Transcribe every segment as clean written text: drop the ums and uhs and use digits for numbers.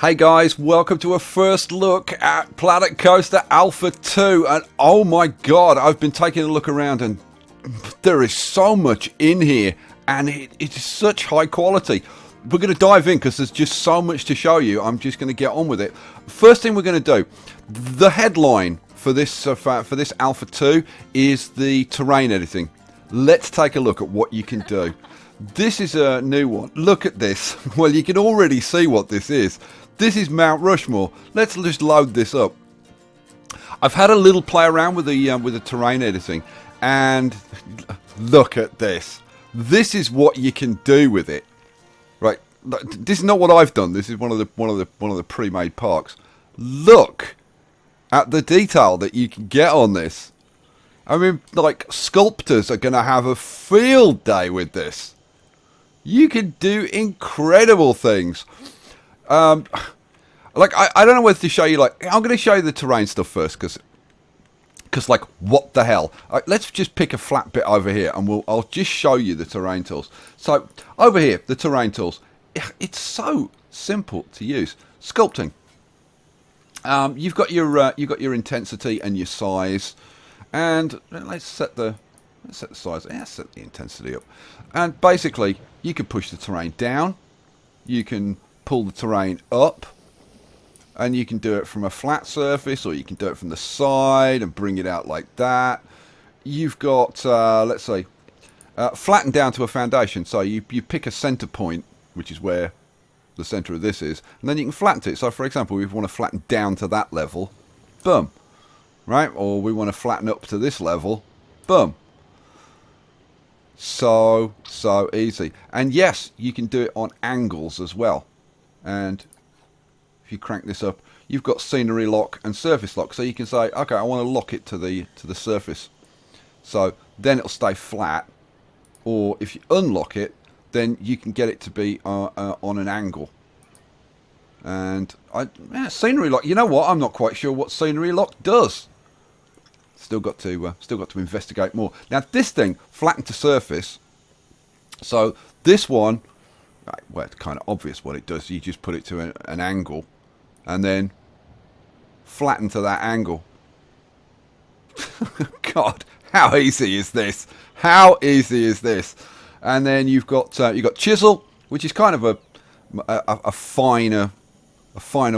Hey guys, welcome to a first look at Planet Coaster Alpha 2, and oh my god, I've been taking a look around and there is so much in here, and it is such high quality. We're going to dive in because there's just so much to show you. I'm just going to get on with it. First thing we're going to do, the headline for this Alpha 2 is the terrain editing. Let's take a look at what you can do. This is a new one. Look at this. Well, you can already see what this is. This is Mount Rushmore. Let's just load this up. I've had a little play around with the terrain editing, and look at this. This is what you can do with it. Right. This is not what I've done. This is one of the pre-made parks. Look at the detail that you can get on this. I mean, like, sculptors are going to have a field day with this. You can do incredible things. Like, I don't know whether to show you, like, I'm going to show you the terrain stuff first, because like, what the hell? Let's just pick a flat bit over here, and I'll just show you the terrain tools. So, over here, the terrain tools. It's so simple to use. Sculpting. You've got your intensity and your size, and let's set the size. Yeah, set the intensity up, and basically, you can push the terrain down. You can pull the terrain up, and you can do it from a flat surface, or you can do it from the side and bring it out like that. You've got, let's say, flattened down to a foundation. So you pick a center point, which is where the center of this is, and then you can flatten it. So, for example, we want to flatten down to that level, boom, right? Or we want to flatten up to this level, boom. So easy. And yes, you can do it on angles as well. And if you crank this up, you've got scenery lock and surface lock. So you can say, okay, I want to lock it to the surface. So then it'll stay flat. Or if you unlock it, then you can get it to be on an angle. And scenery lock. You know what? I'm not quite sure what scenery lock does. Still got to investigate more. Now this thing flattened to surface. So this one, well, it's kind of obvious what it does. You just put it to an angle, and then flatten to that angle. God, how easy is this? How easy is this? And then you've got chisel, which is kind of a finer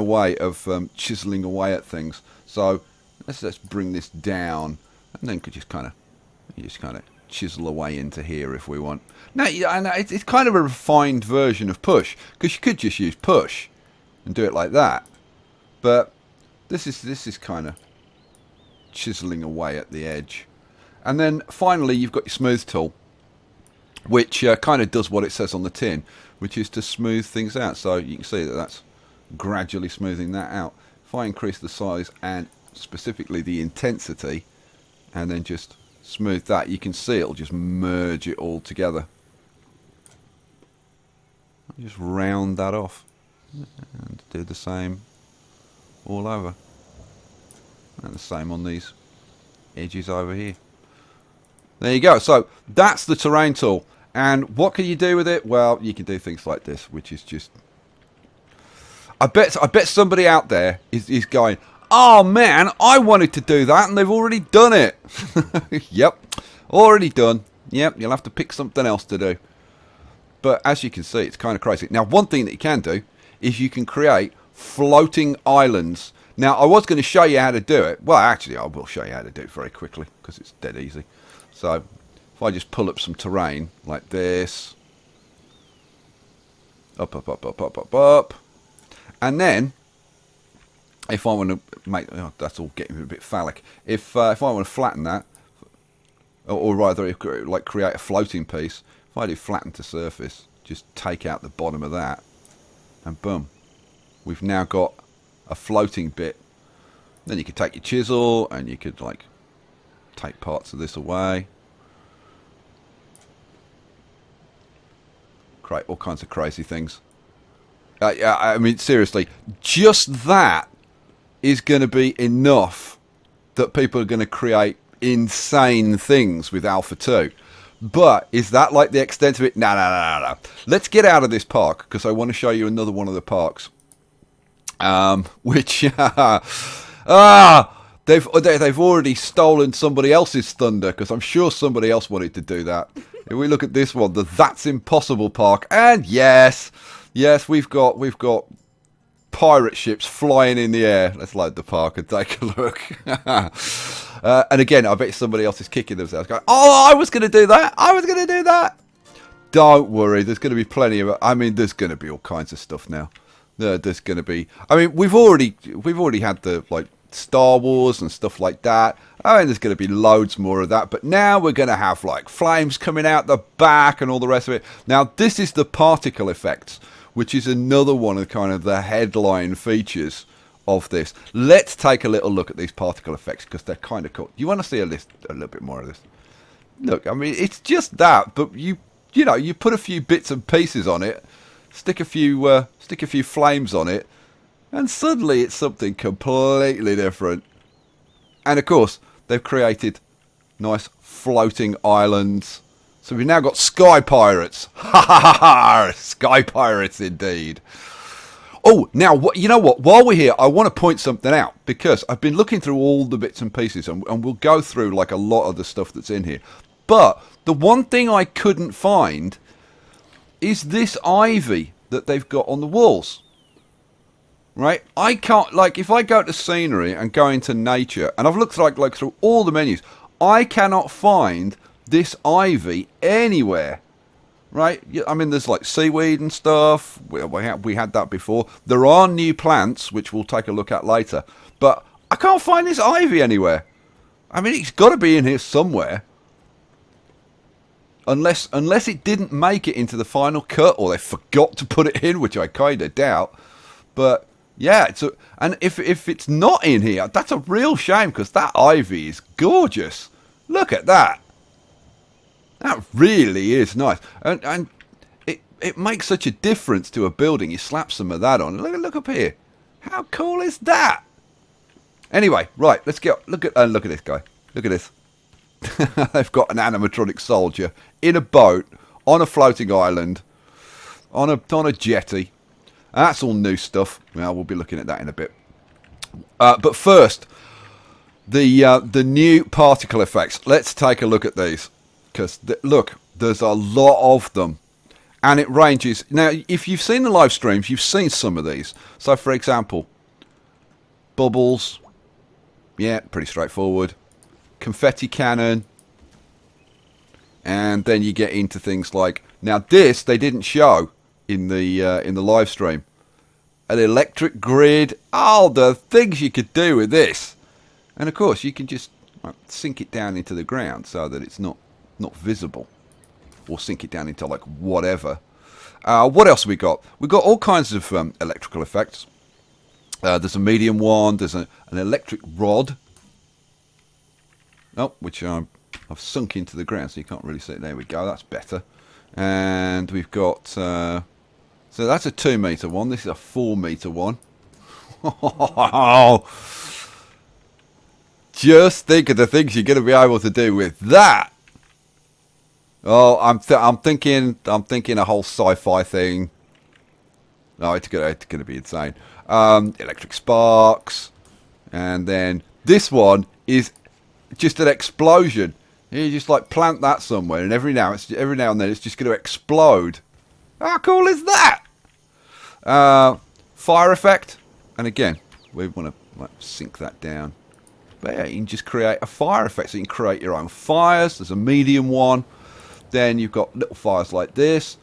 way of chiseling away at things. So let's bring this down, and then could just kind of chisel away into here if we want. Now, it's kind of a refined version of push, because you could just use push and do it like that. But this is kind of chiseling away at the edge. And then finally, you've got your smooth tool, which kind of does what it says on the tin, which is to smooth things out. So you can see that that's gradually smoothing that out. If I increase the size and specifically the intensity, and then just smooth that, you can see it'll just merge it all together. Just round that off and do the same all over, and the same on these edges over here. There you go. So that's the terrain tool. And what can you do with it? Well, you can do things like this, which is just, I bet somebody out there is going, oh man, I wanted to do that, and they've already done it. Yep, already done. Yep, you'll have to pick something else to do. But as you can see, it's kind of crazy. Now, one thing that you can do is you can create floating islands. Now, I was going to show you how to do it. Well, actually, I will show you how to do it very quickly, because it's dead easy. So if I just pull up some terrain like this, up, and then if I want to make, that's all getting a bit phallic. If I want to flatten that, or rather, like create a floating piece, if I do flatten to surface, just take out the bottom of that, and boom, we've now got a floating bit. Then you could take your chisel, and you could like take parts of this away, create all kinds of crazy things. I mean, seriously, just that is going to be enough that people are going to create insane things with Alpha 2. But is that like the extent of it? No. Let's get out of this park, because I want to show you another one of the parks. which they've already stolen somebody else's thunder, because I'm sure somebody else wanted to do that. If we look at this one, the That's Impossible Park, and yes, we've got pirate ships flying in the air. Let's load the park and take a look. And again, I bet somebody else is kicking themselves, going, "Oh, I was going to do that. I was going to do that." Don't worry, there's going to be plenty of. I mean, there's going to be all kinds of stuff now. There's going to be. I mean, we've already had the like Star Wars and stuff like that. I mean, there's going to be loads more of that. But now we're going to have like flames coming out the back and all the rest of it. Now, this is the particle effects, which is another one of kind of the headline features of this. Let's take a little look at these particle effects, because they're kind of cool. You want to see a little bit more of this? Look, I mean, it's just that, but you put a few bits and pieces on it, stick a few flames on it, and suddenly it's something completely different. And of course, they've created nice floating islands. So we've now got Sky Pirates. Ha ha ha ha! Sky Pirates indeed. Oh, now, you know what? While we're here, I want to point something out, because I've been looking through all the bits and pieces, and we'll go through like a lot of the stuff that's in here. But the one thing I couldn't find is this ivy that they've got on the walls. Right? I can't, like, if I go to scenery and go into nature, and I've looked like through all the menus, I cannot find this ivy anywhere. Right? I mean, there's like seaweed and stuff. We had that before. There are new plants, which we'll take a look at later. But I can't find this ivy anywhere. I mean, it's got to be in here somewhere. Unless it didn't make it into the final cut, or they forgot to put it in, which I kind of doubt. But yeah, and if it's not in here, that's a real shame, because that ivy is gorgeous. Look at that. That really is nice, and it makes such a difference to a building. You slap some of that on. Look up here. How cool is that? Anyway, right, let's get look at this guy. Look at this. They've got an animatronic soldier in a boat on a floating island on a jetty. That's all new stuff. Well, we'll be looking at that in a bit. But first, the new particle effects. Let's take a look at these. Because, look, there's a lot of them. And it ranges. Now, if you've seen the live streams, you've seen some of these. So, for example, bubbles. Yeah, pretty straightforward. Confetti cannon. And then you get into things like... Now, this, they didn't show in the live stream. An electric grid. Oh, the things you could do with this. And, of course, you can just sink it down into the ground so that it's not visible, or sink it down into like whatever. What else have we got? We've got all kinds of electrical effects. There's a medium one. There's an electric rod. Oh, which I've sunk into the ground, so you can't really see it. There we go. That's better. And we've got so that's a 2 meter one. This is a 4 meter one. Just think of the things you're going to be able to do with that. Oh, I'm thinking a whole sci-fi thing. No, it's gonna be insane. Electric sparks, and then this one is just an explosion. You just like plant that somewhere, and every now and then it's just going to explode. How cool is that? Fire effect, and again we want to like sink that down. But yeah, you can just create a fire effect, so you can create your own fires. There's a medium one. Then you've got little fires like this,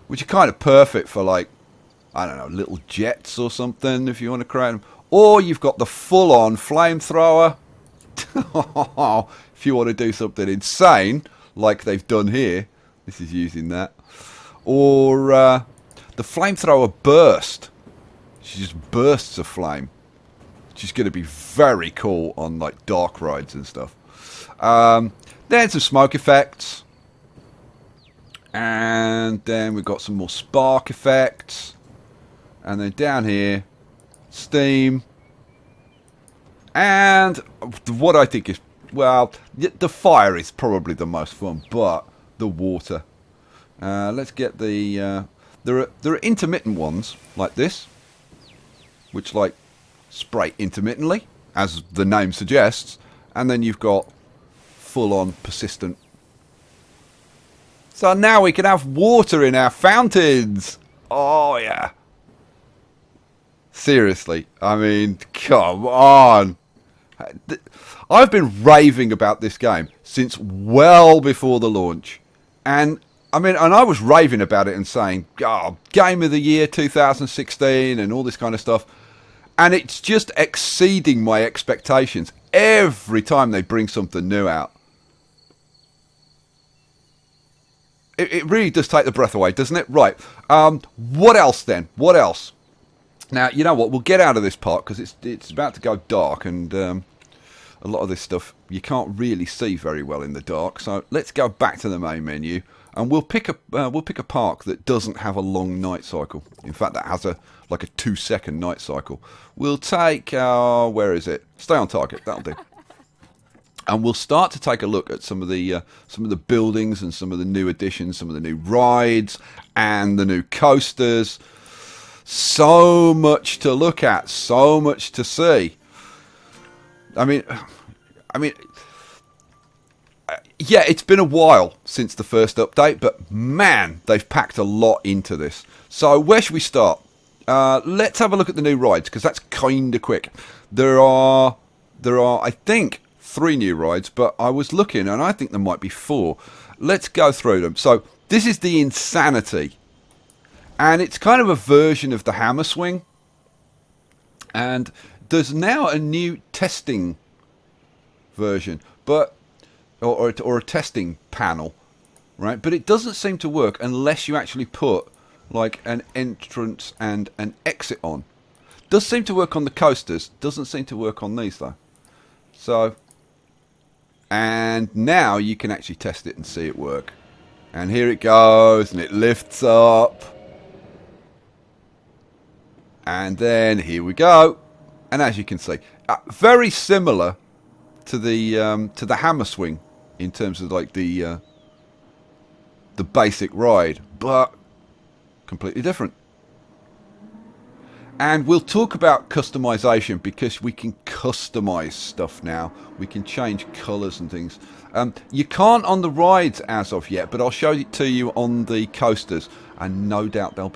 which are kind of perfect for, like, I don't know, little jets or something, if you want to create them. Or you've got the full-on flamethrower. If you want to do something insane, like they've done here. This is using that. Or the flamethrower burst. She just bursts a flame. Which is going to be very cool on, like, dark rides and stuff. Then some smoke effects. And then we've got some more spark effects. And then down here, steam. And what I think is, well, the fire is probably the most fun, but the water. Let's get the... there are intermittent ones, like this. which like spray intermittently, as the name suggests, and then you've got full-on persistent. So now we can have water in our fountains. Oh yeah. Seriously, I mean, come on. I've been raving about this game since well before the launch. And I mean, and I was raving about it and saying, oh, Game of the Year 2016 and all this kind of stuff. And it's just exceeding my expectations every time they bring something new out. It really does take the breath away, doesn't it? Right. What else then? What else? Now, you know what? We'll get out of this part because it's about to go dark, and a lot of this stuff you can't really see very well in the dark. So let's go back to the main menu, and we'll pick a park that doesn't have a long night cycle. In fact, that has a 2-second night cycle. We'll take where is it? Stay on target. That'll do. And we'll start to take a look at some of the buildings and some of the new additions, some of the new rides and the new coasters. So much to look at, so much to see. I mean, yeah, it's been a while since the first update, but man, they've packed a lot into this. So where should we start? Let's have a look at the new rides, because that's kind of quick. There are, I think, 3 new rides, but I was looking and I think there might be 4. Let's go through them. So this is the Insanity, and it's kind of a version of the Hammer Swing, and there's now a new testing version, but or a testing panel, right? But it doesn't seem to work unless you actually put like an entrance and an exit on. Does seem to work on the coasters, doesn't seem to work on these though. So, and now you can actually test it and see it work. And here it goes, and it lifts up. And then here we go. And as you can see, very similar to the Hammer Swing in terms of like the basic ride, but completely different. And we'll talk about customization, because we can customize stuff now. We can change colours and things. You can't on the rides as of yet, but I'll show it to you on the coasters. And no doubt they'll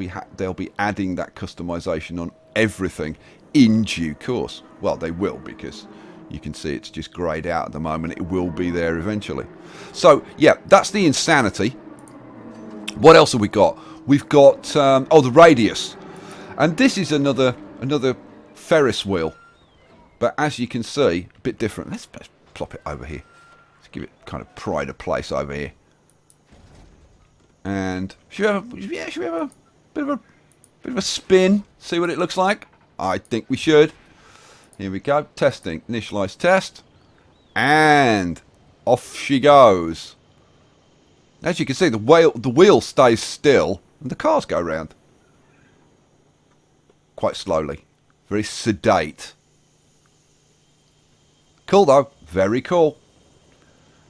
be adding that customization on everything in due course. Well, they will, because you can see it's just greyed out at the moment. It will be there eventually. So yeah, that's the Insanity. What else have we got? We've got the Radius. And this is another Ferris wheel, but as you can see, a bit different. Let's plop it over here. Let's give it kind of pride of place over here. And should we have a bit of a spin? See what it looks like? I think we should. Here we go. Testing. Initialize test, and off she goes. As you can see, the wheel stays still, and the cars go round. Quite slowly. Very sedate. Cool though. Very cool.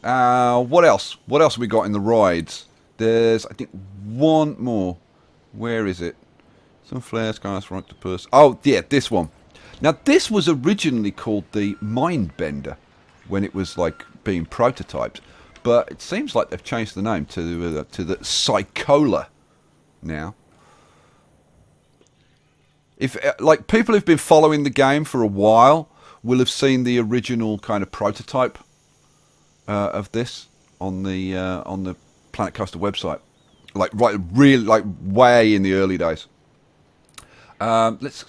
What else? What else have we got in the rides? There's, I think, one more. Where is it? Some flares, cars for octopus. Oh, yeah, this one. Now, this was originally called the Mindbender when it was, like, being prototyped. But it seems like they've changed the name to the Psychola now. If like people who've been following the game for a while will have seen the original kind of prototype of this on the Planet Coaster website, like really like way in the early days. Let's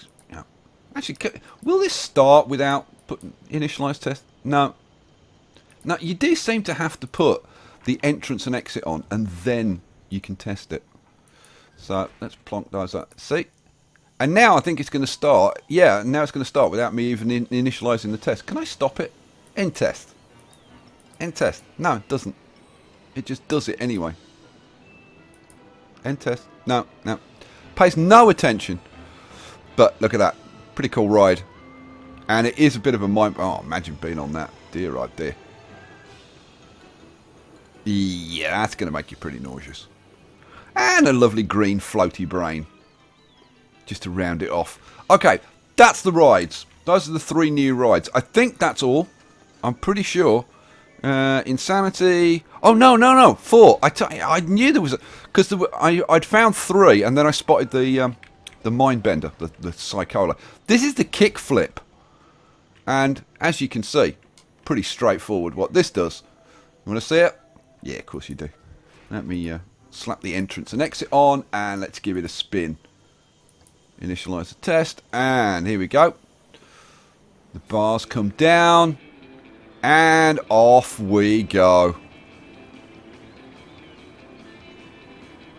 actually, will this start without putting initialize test? No. No, you do seem to have to put the entrance and exit on, and then you can test it. So let's plonk those up. See. And now I think it's going to start. Yeah, now it's going to start without me even initializing the test. Can I stop it? End test. End test. No, it doesn't. It just does it anyway. End test. No, no. Pays no attention. But look at that. Pretty cool ride. And it is a bit of a mind... Oh, imagine being on that. Dear, right there. Yeah, that's going to make you pretty nauseous. And a lovely green floaty brain. Just to round it off. Okay, that's the rides. Those are the 3 new rides. I think that's all. I'm pretty sure. Insanity. Oh, no. 4. I knew there was because I'd found 3, and then I spotted the Mindbender, the Psychola. This is the kickflip, and as you can see, pretty straightforward what this does. You want to see it? Yeah, of course you do. Let me slap the entrance and exit on, and let's give it a spin. Initialize the test, and here we go. The bars come down, and off we go.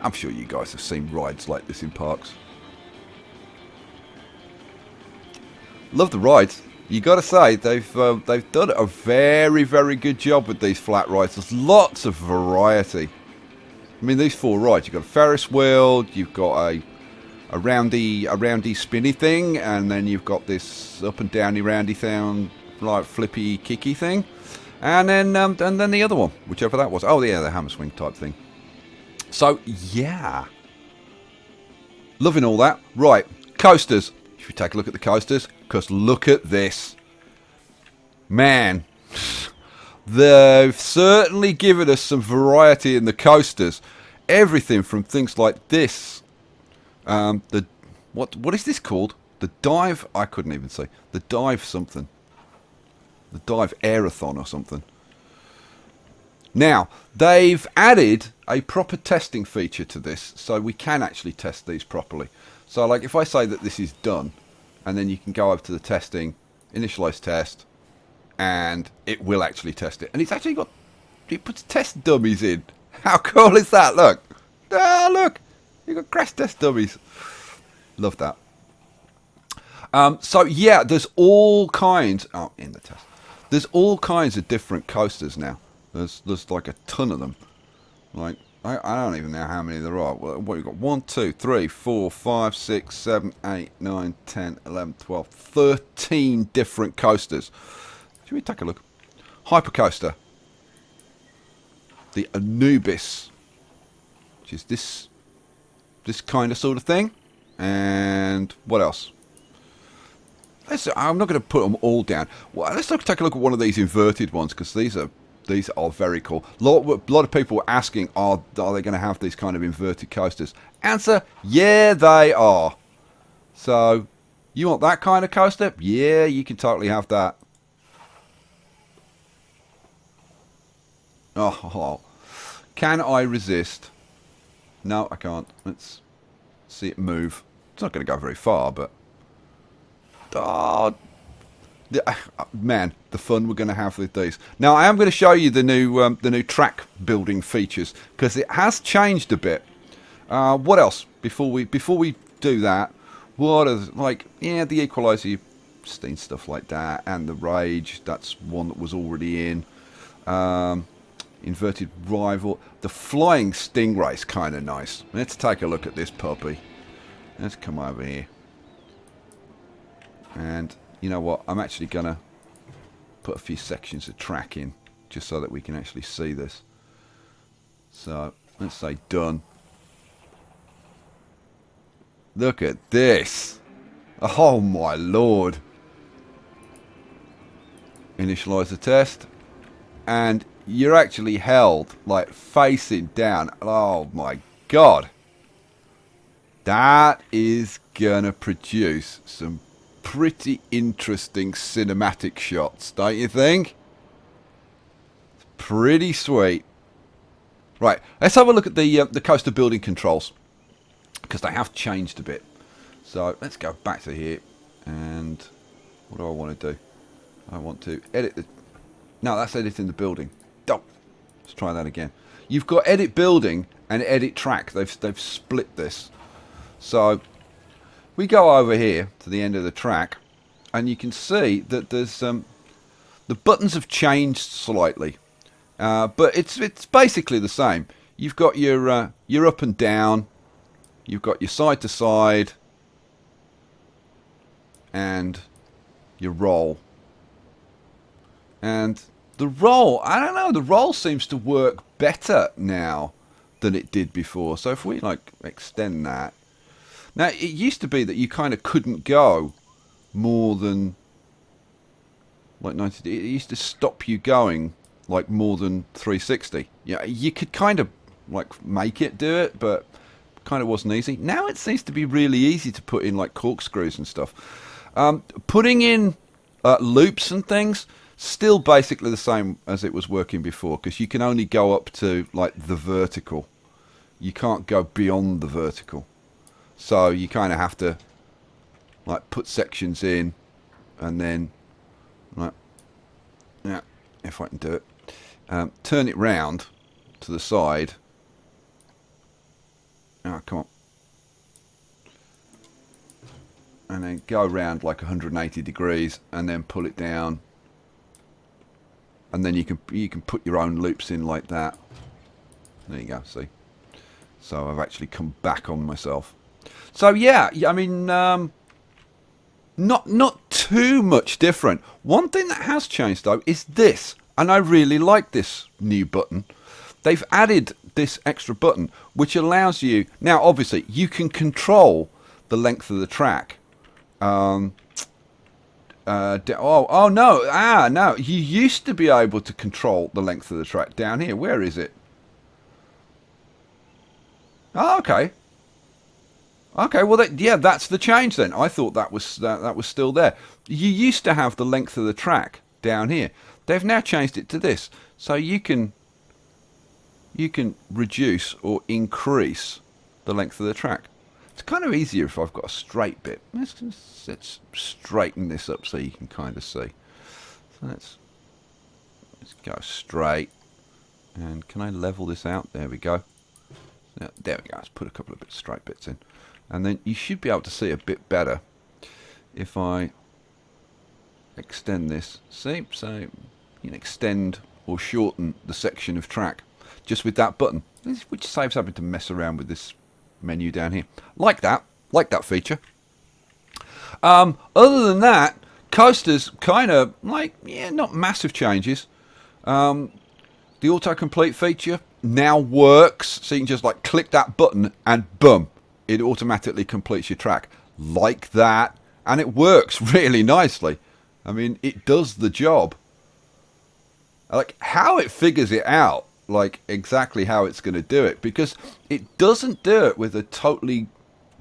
I'm sure you guys have seen rides like this in parks. Love the rides. You got to say they've done a very, very good job with these flat rides. There's lots of variety. I mean, these 4 rides. You've got a Ferris wheel. You've got a roundy spinny thing, and then you've got this up and downy roundy thing, like flippy kicky thing, and then the other one, whichever that was. Oh yeah, the hammer swing type thing. So yeah, loving all that. Right, coasters. If you take a look at the coasters, because look at this, man. They've certainly given us some variety in the coasters. Everything from things like this. What is this called? The dive? I couldn't even say. The dive something. The dive aerathon or something. Now, they've added a proper testing feature to this, so we can actually test these properly. So, like, if I say that this is done, and then you can go over to the testing, initialize test, and it will actually test it. And it's actually it puts test dummies in. How cool is that? Look. Ah, look. You've got crash test dummies. Love that. So yeah, there's all kinds. Oh, in the test. There's all kinds of different coasters now. There's like a ton of them. Like I don't even know how many there are. What you got? 1, 2, 3, 4, 5, 6, 7, 8, 9, 10, 11, 12, 13 different coasters. Should we take a look? Hypercoaster. The Anubis, which is this kind of sort of thing. And what else? I'm not going to put them all down. Well, let's take a look at one of these inverted ones, because these are very cool. A lot of people were asking, are they going to have these kind of inverted coasters? Answer, yeah, they are. So, you want that kind of coaster? Yeah, you can totally have that. Oh, can I resist? No, I can't. Let's see it move. It's not going to go very far, but man, the fun we're going to have with these. Now, I am going to show you the new track building features, because it has changed a bit. What else before we do that? What is the equalizer? You've seen stuff like that, and the rage. That's one that was already in. Inverted rival. The flying stingray's kind of nice. Let's take a look at this puppy. Let's come over here. And you know what? I'm actually going to put a few sections of track in, just so that we can actually see this. So, let's say done. Look at this. Oh my lord. Initialize the test. And you're actually held, like, facing down. Oh my god. That is gonna produce some pretty interesting cinematic shots, don't you think? It's pretty sweet. Right, let's have a look at the coaster building controls, because they have changed a bit. So let's go back to here, and what do I want to do? I want to edit the... No, that's editing the building. Oh, let's try that again. You've got edit building and edit track. They've split this. So we go over here to the end of the track, and you can see that there's the buttons have changed slightly, but it's basically the same. You've got your up and down, you've got your side to side, and your roll. And the roll, I don't know, the roll seems to work better now than it did before. So if we like extend that. Now, it used to be that you kind of couldn't go more than like 90. It used to stop you going like more than 360. Yeah, you could kind of like make it do it, but kind of wasn't easy. Now it seems to be really easy to put in like corkscrews and stuff. Putting in loops and things, still basically the same as it was working before, because you can only go up to like the vertical. You can't go beyond the vertical. So you kind of have to like put sections in and then like, yeah, if I can do it, turn it round to the side. Oh, come on. And then go around like 180 degrees and then pull it down. And then you can put your own loops in like that. There you go, see. So I've actually come back on myself. So yeah, I mean, not too much different. One thing that has changed though is this, and I really like this new button. They've added this extra button which allows you, now obviously you can control the length of the track. No, you used to be able to control the length of the track down here. Where is it? Oh, okay. Okay, well, yeah, that's the change then. I thought that was still there. You used to have the length of the track down here. They've now changed it to this, so you can reduce or increase the length of the track. It's kind of easier if I've got a straight bit. Let's straighten this up so you can kind of see. So let's go straight. And can I level this out? There we go. There we go. Let's put a couple of straight bits in. And then you should be able to see a bit better if I extend this. See? So you can extend or shorten the section of track just with that button, which saves having to mess around with this menu down here. Like that feature. Other than that, coasters kind of like, yeah, not massive changes. The autocomplete feature now works, so you can just like click that button and boom, it automatically completes your track like that, and it works really nicely. I mean, it does the job. Like how it figures it out, like exactly how it's going to do it, because it doesn't do it with a totally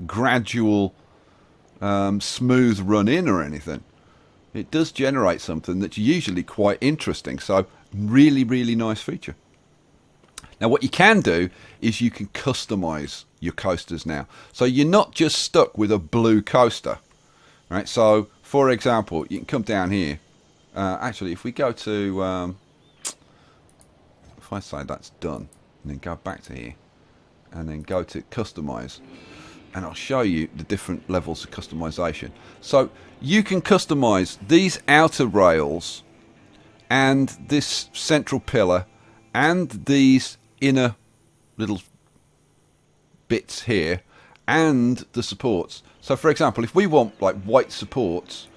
gradual smooth run in or anything. It does generate something that's usually quite interesting, so really nice feature. Now what you can do is you can customize your coasters now, so you're not just stuck with a blue coaster, right? So for example, you can come down here, actually if we go to if I say that's done, and then go back to here, and then go to customize, and I'll show you the different levels of customization. So you can customize these outer rails, and this central pillar, and these inner little bits here, and the supports. So for example, if we want like white supports,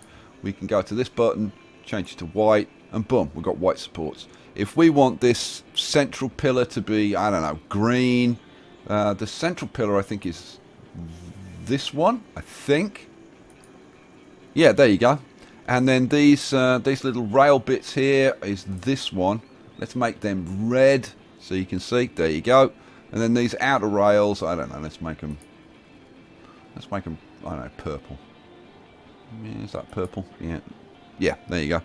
we can go to this button, change it to white, and boom, we've got white supports. If we want this central pillar to be, I don't know, green, the central pillar I think is this one, I think. Yeah, there you go. And then these little rail bits here is this one. Let's make them red so you can see. There you go. And then these outer rails, I don't know, let's make them, I don't know, purple. Yeah, is that purple? Yeah. Yeah, there you go.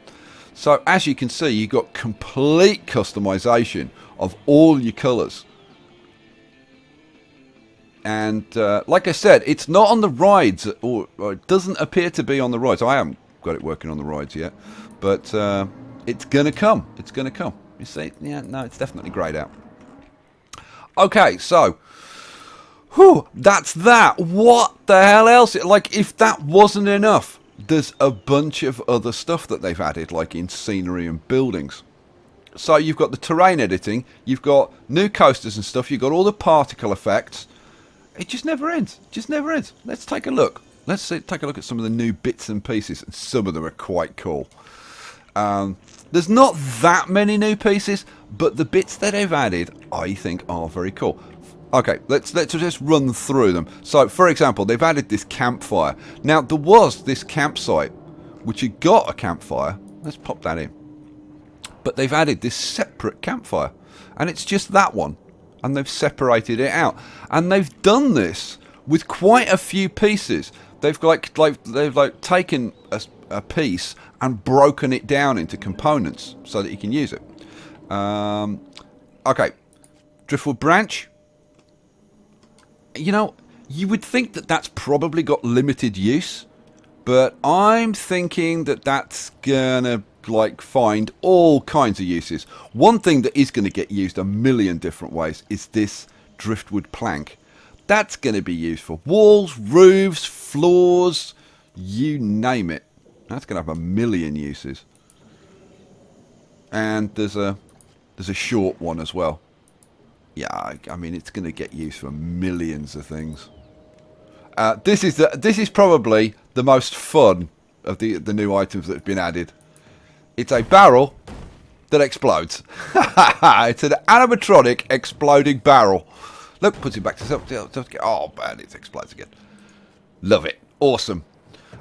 So as you can see, you've got complete customization of all your colours. And like I said, it's not on the rides, or it doesn't appear to be on the rides. I haven't got it working on the rides yet, but it's going to come. It's going to come. You see? Yeah, no, it's definitely greyed out. Okay, so that's that. What the hell else? Like, if that wasn't enough, there's a bunch of other stuff that they've added, like in scenery and buildings. So you've got the terrain editing, you've got new coasters and stuff, you've got all the particle effects. It just never ends. It just never ends. Let's take a look. Let's take a look at some of the new bits and pieces, and some of them are quite cool. There's not that many new pieces, but the bits that they've added, I think, are very cool. Okay, let's just run through them. So, for example, they've added this campfire. Now, there was this campsite which had got a campfire. Let's pop that in. But they've added this separate campfire, and it's just that one, and they've separated it out, and they've done this with quite a few pieces. They've taken a piece and broken it down into components so that you can use it. Okay, driftwood branch. You know, you would think that that's probably got limited use, but I'm thinking that that's gonna find all kinds of uses. One thing that is going to get used a million different ways is this driftwood plank. That's going to be used for walls, roofs, floors, you name it. That's going to have a million uses. And there's a short one as well. Yeah, I mean, it's going to get used for millions of things. This is probably the most fun of the new items that have been added. It's a barrel that explodes. It's an animatronic exploding barrel. Look, puts it back to itself. Oh, man, it explodes again. Love it. Awesome.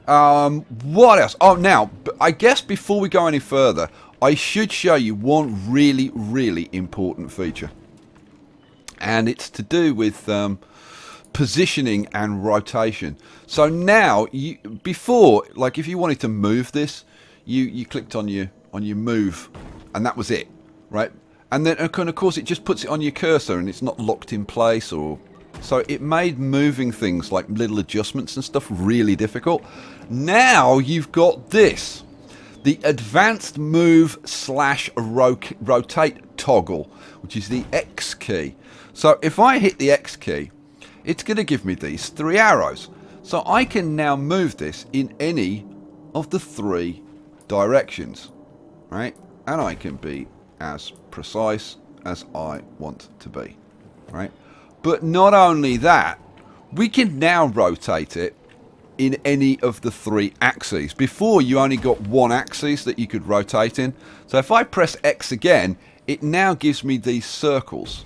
What else? Oh, now, I guess before we go any further, I should show you one really, really important feature. And it's to do with positioning and rotation. So now, before, like if you wanted to move this, you clicked on your move, and that was it, right? And then of course it just puts it on your cursor, and it's not locked in place, or so it made moving things like little adjustments and stuff really difficult. Now you've got this, the advanced move / rotate toggle, which is the X key. So if I hit the X key, it's going to give me these 3 arrows. So I can now move this in any of the 3 directions, right? And I can be as precise as I want to be, right? But not only that, we can now rotate it in any of the 3 axes. Before, you only got 1 axis that you could rotate in. So if I press X again, it now gives me these circles.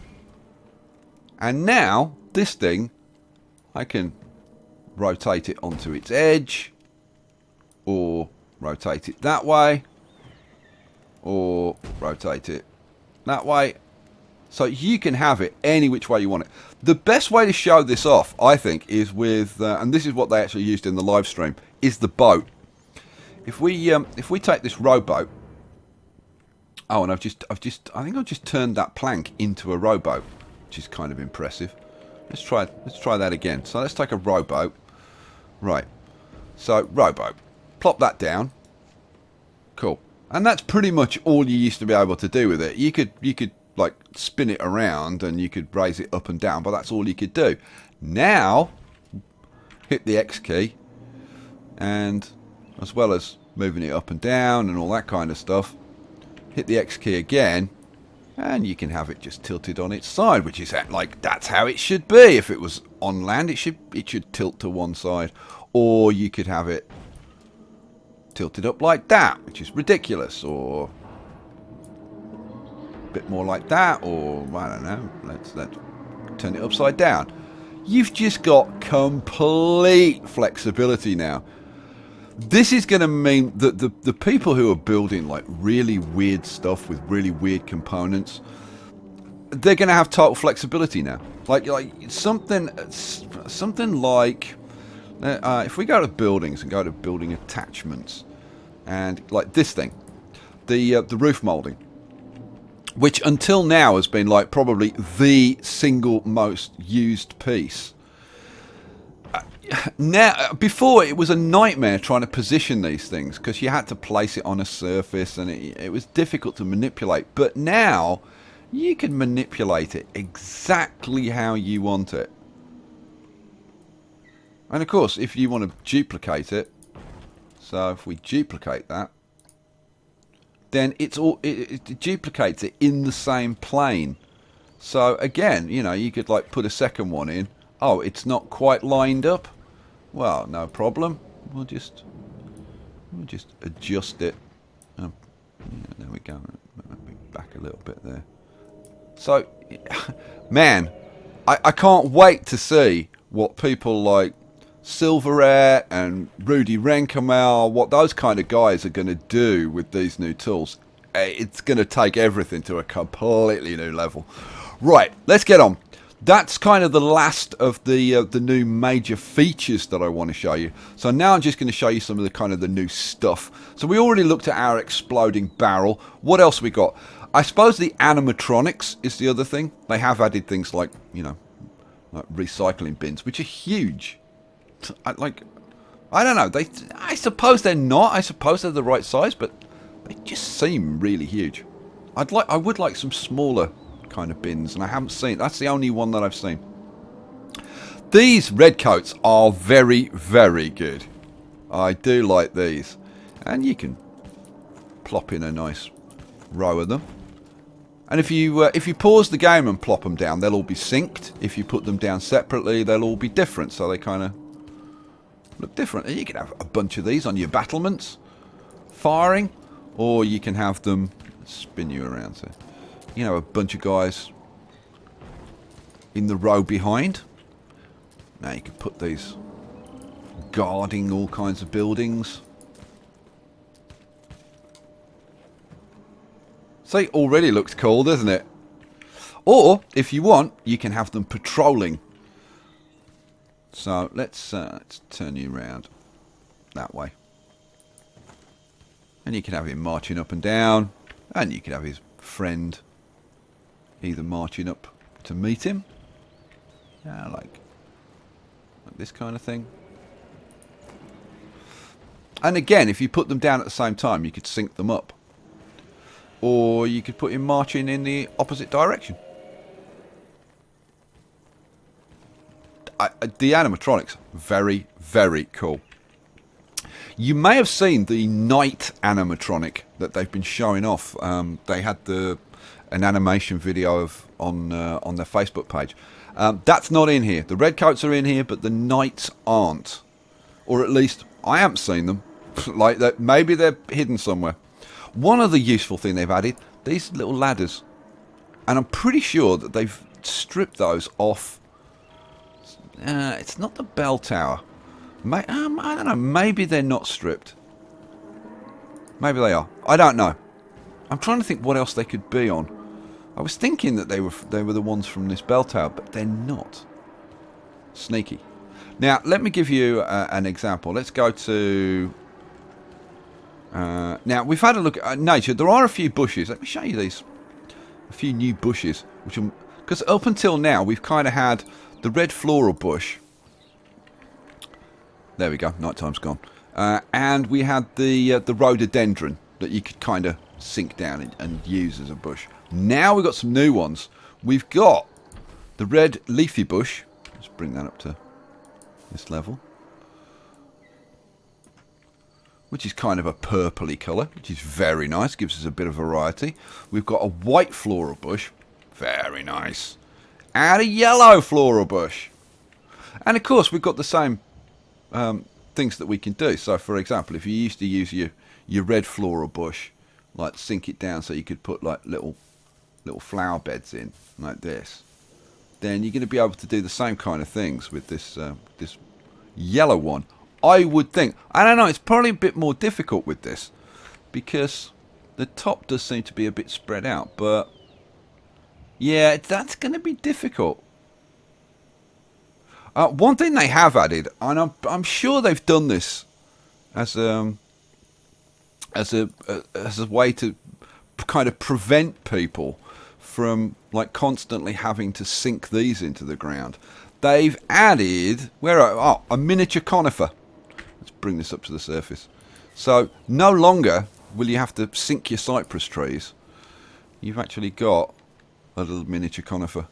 And now this thing, I can rotate it onto its edge, or rotate it that way, or rotate it that way. So you can have it any which way you want it. The best way to show this off, I think, is with, and this is what they actually used in the live stream, is the boat. If we take this rowboat, oh, and I think I've just turned that plank into a rowboat, which is kind of impressive. Let's try that again. So let's take a rowboat, right? So rowboat. Plop that down. Cool. And that's pretty much all you used to be able to do with it. You could like spin it around, and you could raise it up and down, but that's all you could do. Now, hit the X key, and as well as moving it up and down and all that kind of stuff, hit the X key again, and you can have it just tilted on its side, which is like, that's how it should be. If it was on land, it should tilt to one side, or you could have it tilted up like that, which is ridiculous, or a bit more like that, or I don't know, let's turn it upside down. You've just got complete flexibility now. This is going to mean that the people who are building like really weird stuff with really weird components, they're going to have total flexibility now. Like something like if we go to buildings and go to building attachments, and like this thing, the roof molding, which until now has been like probably the single most used piece. Now, before, it was a nightmare trying to position these things, because you had to place it on a surface, and it was difficult to manipulate. But now you can manipulate it exactly how you want it. And of course, if you want to duplicate it, so if we duplicate that, then it duplicates it in the same plane. So again, you know, you could like put a second one in. Oh, it's not quite lined up. Well, no problem. We'll just adjust it. Oh, yeah, there we go. Back a little bit there. So, man, I can't wait to see what people like Silverette and Rudy Renkamel, what those kind of guys are going to do with these new tools, it's going to take everything to a completely new level. Right, let's get on. That's kind of the last of the new major features that I want to show you. So now I'm just going to show you some of the kind of the new stuff. So we already looked at our exploding barrel. What else we got? I suppose the animatronics is the other thing. They have added things like, you know, like recycling bins, which are huge. I don't know. I suppose they're not. I suppose they're the right size, but they just seem really huge. I would like some smaller kind of bins, and I haven't seen. That's the only one that I've seen. These red coats are very, very good. I do like these, and you can plop in a nice row of them. And if you pause the game and plop them down, they'll all be synced. If you put them down separately, they'll all be different, so they kind of look different. And you can have a bunch of these on your battlements, firing, or you can have them spin you around. So, you know, a bunch of guys in the row behind. Now you can put these guarding all kinds of buildings. See, already looks cool, doesn't it? Or, if you want, you can have them patrolling. So, let's turn you around that way. And you can have him marching up and down. And you can have his friend either marching up to meet him. Yeah, like this kind of thing. And again, if you put them down at the same time, you could sync them up. Or you could put him marching in the opposite direction. The animatronics, very, very cool. You may have seen the night animatronic that they've been showing off. They had an animation video on their Facebook page. That's not in here. The red coats are in here, but the knights aren't. Or at least I haven't seen them. Like that, maybe they're hidden somewhere. One other useful thing they've added, these little ladders. And I'm pretty sure that they've stripped those off. It's not the bell tower. I don't know, maybe they're not stripped. Maybe they are. I don't know. I'm trying to think what else they could be on. I was thinking that they were the ones from this bell tower, but they're not. Sneaky. Now, let me give you an example. Let's go to... now, we've had a look at nature. There are a few bushes. Let me show you these. A few new bushes. Because up until now, we've kind of had the red floral bush. There we go. Nighttime's gone. And we had the rhododendron that you could kind of sink down and use as a bush. Now we've got some new ones. We've got the red leafy bush. Let's bring that up to this level. Which is kind of a purpley colour, which is very nice. Gives us a bit of variety. We've got a white floral bush. Very nice. And a yellow floral bush. And of course, we've got the same things that we can do. So, for example, if you used to use your red floral bush, like sink it down so you could put like little flower beds in, like this, then you're going to be able to do the same kind of things with this this yellow one. I would think. I don't know, it's probably a bit more difficult with this because the top does seem to be a bit spread out, but yeah, that's going to be difficult. One thing they have added, and I'm sure they've done this as a way to kind of prevent people from like constantly having to sink these into the ground. They've added a miniature conifer. Let's bring this up to the surface. So no longer will you have to sink your cypress trees. You've actually got a little miniature conifer,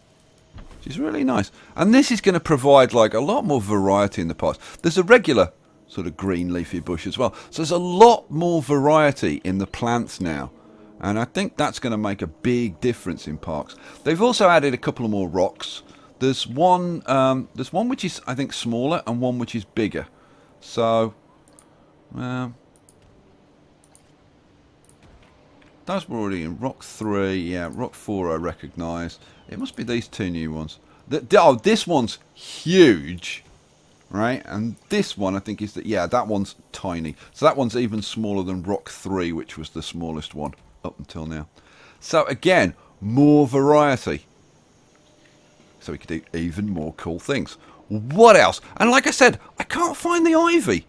which is really nice. And this is going to provide like a lot more variety in the parks. There's a regular sort of green leafy bush as well. So there's a lot more variety in the plants now. And I think that's going to make a big difference in parks. They've also added a couple of more rocks. There's one which is, I think, smaller and one which is bigger. So, those were already in Rock 3. Yeah, Rock 4 I recognise. It must be these two new ones. This one's huge. right? And this one, I think, is that, yeah, that one's tiny. So that one's even smaller than Rock 3, which was the smallest one up until now. So again, more variety. So we could do even more cool things. What else? And like I said, I can't find the ivy.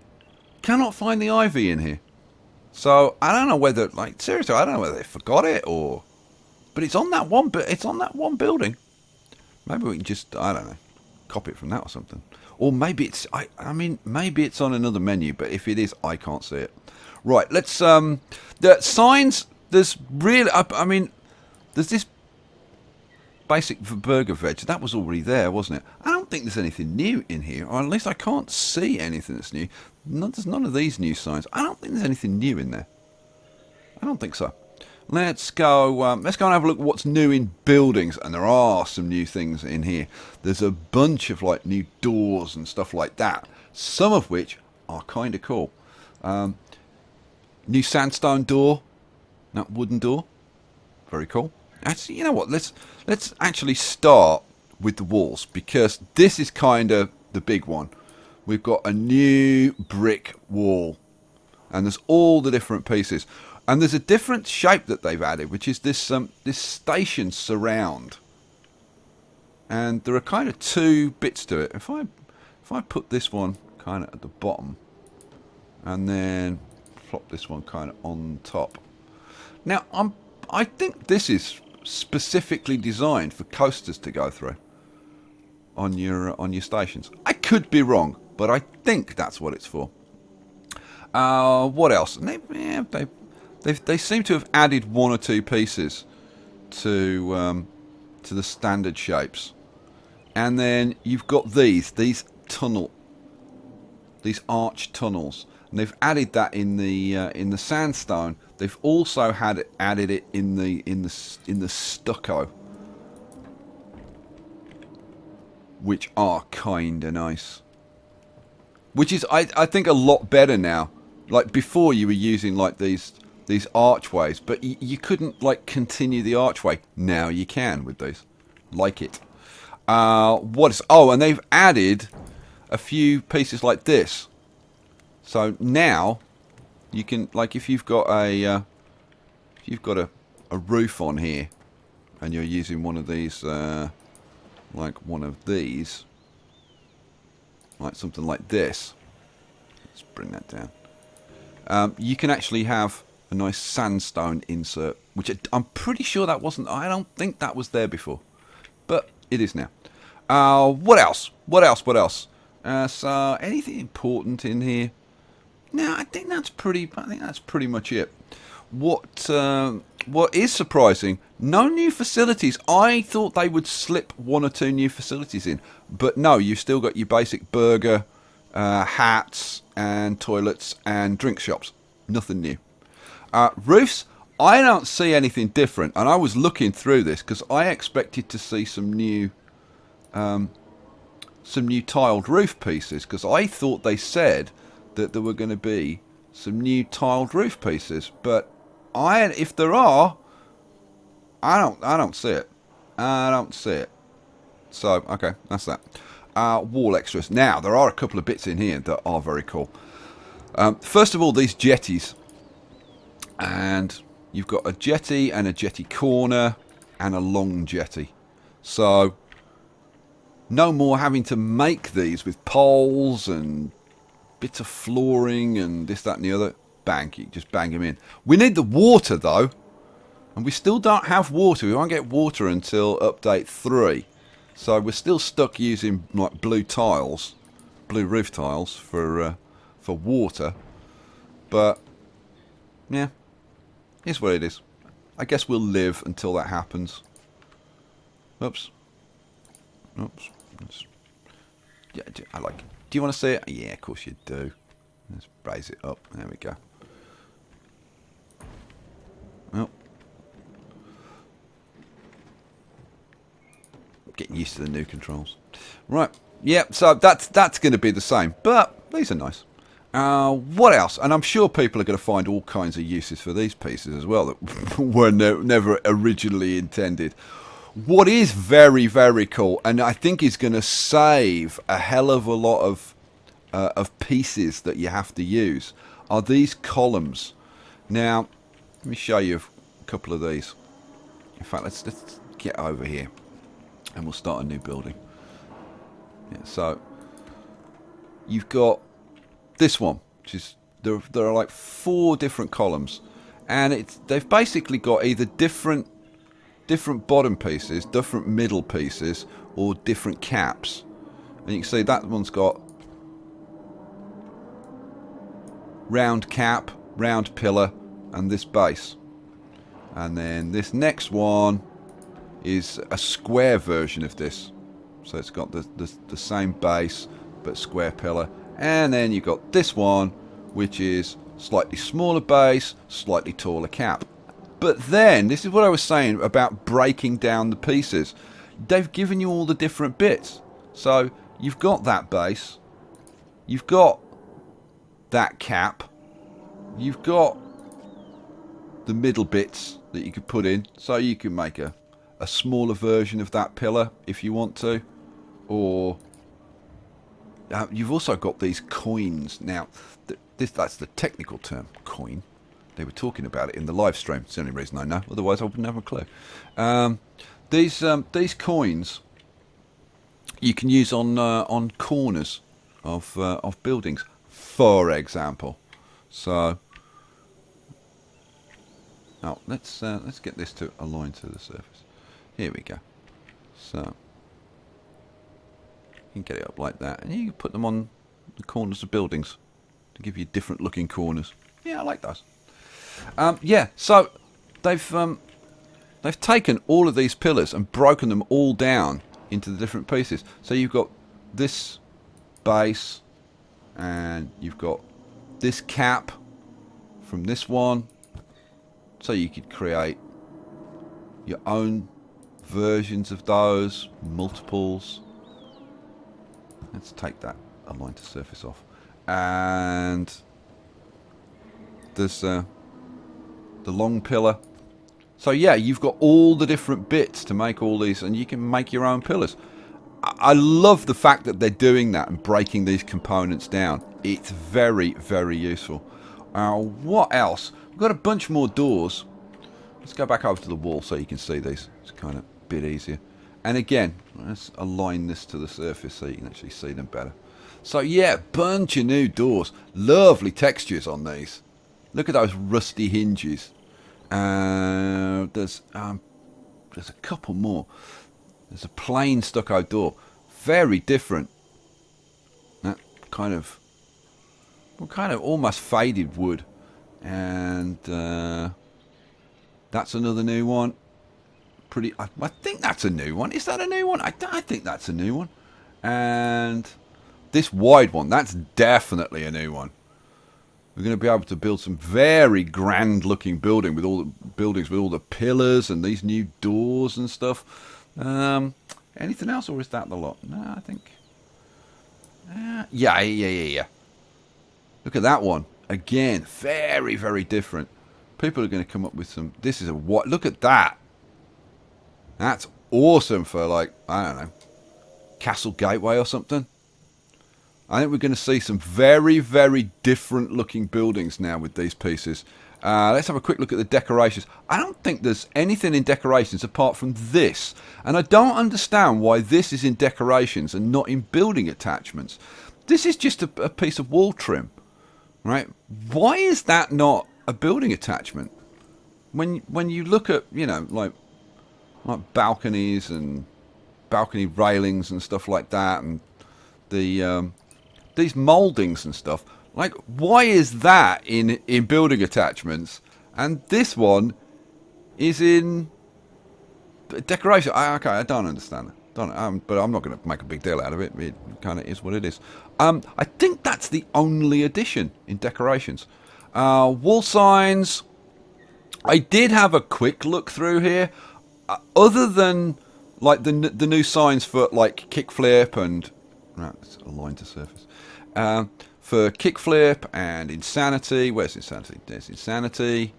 Cannot find the ivy in here. So I don't know whether, like, seriously, I don't know whether they forgot it or, but it's on that one. But it's on that one building. Maybe we can just, I don't know, copy it from that or something. Or maybe it's, I mean, maybe it's on another menu. But if it is, I can't see it. Right. Let's the signs. There's really, I mean, there's this basic burger veg. That was already there, wasn't it? I don't think there's anything new in here, or at least I can't see anything that's new. There's none of these new signs. I don't think there's anything new in there. I don't think so. Let's go and have a look at what's new in buildings, and there are some new things in here. There's a bunch of like new doors and stuff like that, some of which are kind of cool. New sandstone door, that wooden door, very cool. Actually, you know what? Let's actually start with the walls, because this is kind of the big one. We've got a new brick wall, and there's all the different pieces, and there's a different shape that they've added, which is this this station surround. And there are kind of two bits to it. If I put this one kind of at the bottom, and then plop this one kind of on top. Now I think this is specifically designed for coasters to go through on your stations. I could be wrong, but I think that's what it's for. What else? They seem to have added one or two pieces to the standard shapes, and then you've got these arch tunnels, and they've added that in the sandstone. They've also added it in the stucco, which are kind of nice. Which is, I think, a lot better now. Like before, you were using like these archways, but you couldn't like continue the archway. Now you can with these. Like it. What is? Oh, and they've added a few pieces like this. So now you can, like, if you've got a roof on here, and you're using one of these, like one of these, like something like this. Let's bring that down. You can actually have a nice sandstone insert, which I'm pretty sure that wasn't. I don't think that was there before, but it is now. What else? What else? So anything important in here? No, I think that's pretty much it. What is surprising? No new facilities. I thought they would slip one or two new facilities in, but no. You've still got your basic burger, hats, and toilets and drink shops. Nothing new. Roofs. I don't see anything different, and I was looking through this because I expected to see some new tiled roof pieces, because I thought they said that there were going to be some new tiled roof pieces, but if there are, I don't see it. I don't see it. So okay, that's that. Wall extras. Now there are a couple of bits in here that are very cool. First of all, these jetties, and you've got a jetty and a jetty corner and a long jetty. So no more having to make these with poles and bits of flooring and this, that and the other. Bang, you just bang them in. We need the water though, and we still don't have water. We won't get water until update 3. So we're still stuck using like blue roof tiles for water. But yeah, here's what it is. I guess we'll live until that happens. Oops. Yeah, I like it. Do you want to see it? Yeah, of course you do. Let's raise it up. There we go. Well, getting used to the new controls. Right. Yeah, so that's going to be the same. But these are nice. What else? And I'm sure people are going to find all kinds of uses for these pieces as well that were never originally intended. What is very, very cool, and I think is going to save a hell of a lot of of pieces that you have to use are these columns. Now, let me show you a couple of these. In fact, let's get over here and we'll start a new building. Yeah, so you've got this one, which is there are like 4 different columns, and they've basically got either different bottom pieces, different middle pieces, or different caps. And you can see that one's got round cap, round pillar, and this base. And then this next one is a square version of this. So it's got the same base but square pillar. And then you've got this one, which is slightly smaller base, slightly taller cap. But then, this is what I was saying about breaking down the pieces. They've given you all the different bits. So you've got that base, you've got that cap, you've got the middle bits that you could put in. So you can make a smaller version of that pillar if you want to. Or you've also got these coins. Now, that's the technical term, coin. They were talking about it in the live stream. It's the only reason I know. Otherwise, I wouldn't have a clue. These coins you can use on corners of buildings, for example. So, let's get this to align to the surface. Here we go. So you can get it up like that, and you can put them on the corners of buildings to give you different looking corners. Yeah, I like those. Yeah, so they've taken all of these pillars and broken them all down into the different pieces. So you've got this base, and you've got this cap from this one. So you could create your own versions of those, multiples. Let's take that align to surface off. And there's the long pillar. So yeah, you've got all the different bits to make all these, and you can make your own pillars. I love the fact that they're doing that and breaking these components down. It's very, very useful. What else? We've got a bunch more doors. Let's go back over to the wall so you can see these. It's kind of a bit easier. And again, let's align this to the surface so you can actually see them better. So yeah, bunch of new doors. Lovely textures on these. Look at those rusty hinges. There's a couple more. There's a plain stucco door. Very different. That kind of almost faded wood. And that's another new one. I think that's a new one. Is that a new one? I think that's a new one. And this wide one, that's definitely a new one. We're going to be able to build some very grand looking buildings with all the pillars and these new doors and stuff. Anything else, or is that the lot? No, I think. Yeah. Look at that one. Again, very, very different. People are going to come up with some. This is a what? Look at that. That's awesome for, like, I don't know, Castle Gateway or something. I think we're going to see some very, very different looking buildings now with these pieces. Let's have a quick look at the decorations. I don't think there's anything in decorations apart from this. And I don't understand why this is in decorations and not in building attachments. This is just a piece of wall trim, right? Why is that not a building attachment? When you look at, you know, like balconies and balcony railings and stuff like that, and the these mouldings and stuff, like, why is that in building attachments and this one is in decoration? Okay, I don't understand it. But I'm not going to make a big deal out of it. It kind of is what it is. I think that's the only addition in decorations. Wall signs. I did have a quick look through here. Other than like the new signs for like kickflip and right, it's aligned to surface. For kickflip and insanity. Where's insanity? There's insanity.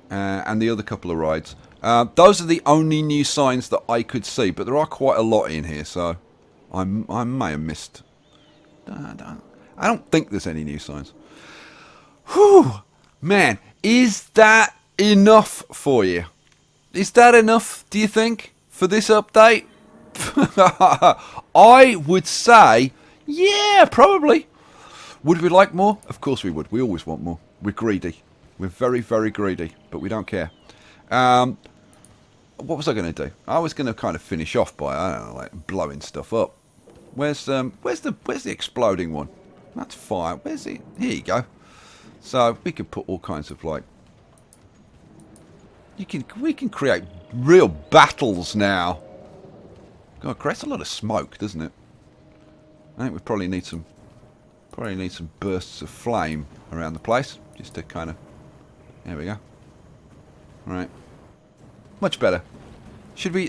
And the other couple of rides. Those are the only new signs that I could see, but there are quite a lot in here, so I may have missed. I don't think there's any new signs. Whew! Man, is that enough for you? Is that enough, do you think, for this update? I would say, yeah, probably. Would we like more? Of course we would. We always want more. We're greedy. We're very, very greedy, but we don't care. What was I going to do? I was going to kind of finish off by, I don't know, like blowing stuff up. Where's the exploding one? That's fire. Where's it? Here you go. So we could put all kinds of like. We can create real battles now. God, it creates a lot of smoke, doesn't it? I think we probably need some bursts of flame around the place, just to kind of. There we go. Right. Much better. Should we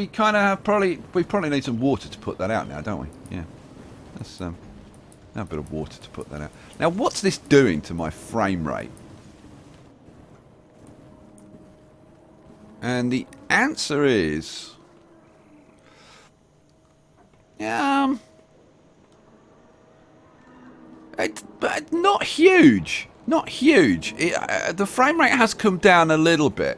kind of we probably need some water to put that out now, don't we? Yeah. Let's have a bit of water to put that out. Now, what's this doing to my frame rate? And the answer is, but not huge. Not huge. The frame rate has come down a little bit,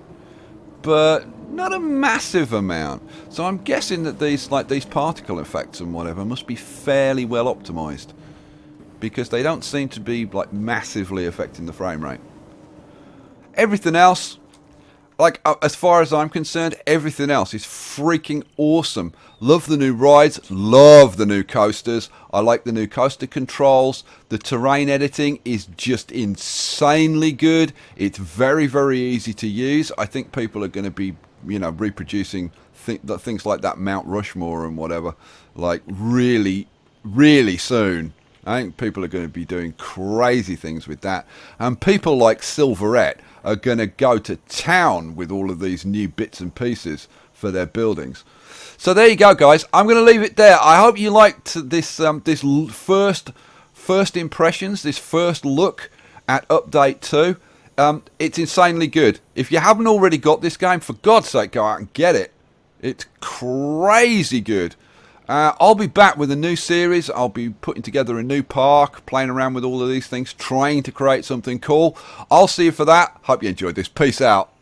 but not a massive amount. So I'm guessing that these particle effects and whatever must be fairly well optimized, because they don't seem to be like massively affecting the frame rate. Everything else, like as far as I'm concerned, everything else is freaking awesome. Love the new rides, love the new coasters. I like the new coaster controls. The terrain editing is just insanely good. It's very, very easy to use. I think people are going to be, reproducing things like that Mount Rushmore and whatever, like really, really soon. I think people are going to be doing crazy things with that. And people like Silverette are going to go to town with all of these new bits and pieces for their buildings. So there you go, guys. I'm going to leave it there. I hope you liked this first impressions, this first look at Update 2. It's insanely good. If you haven't already got this game, for God's sake, go out and get it. It's crazy good. I'll be back with a new series. I'll be putting together a new park, playing around with all of these things, trying to create something cool. I'll see you for that. Hope you enjoyed this. Peace out.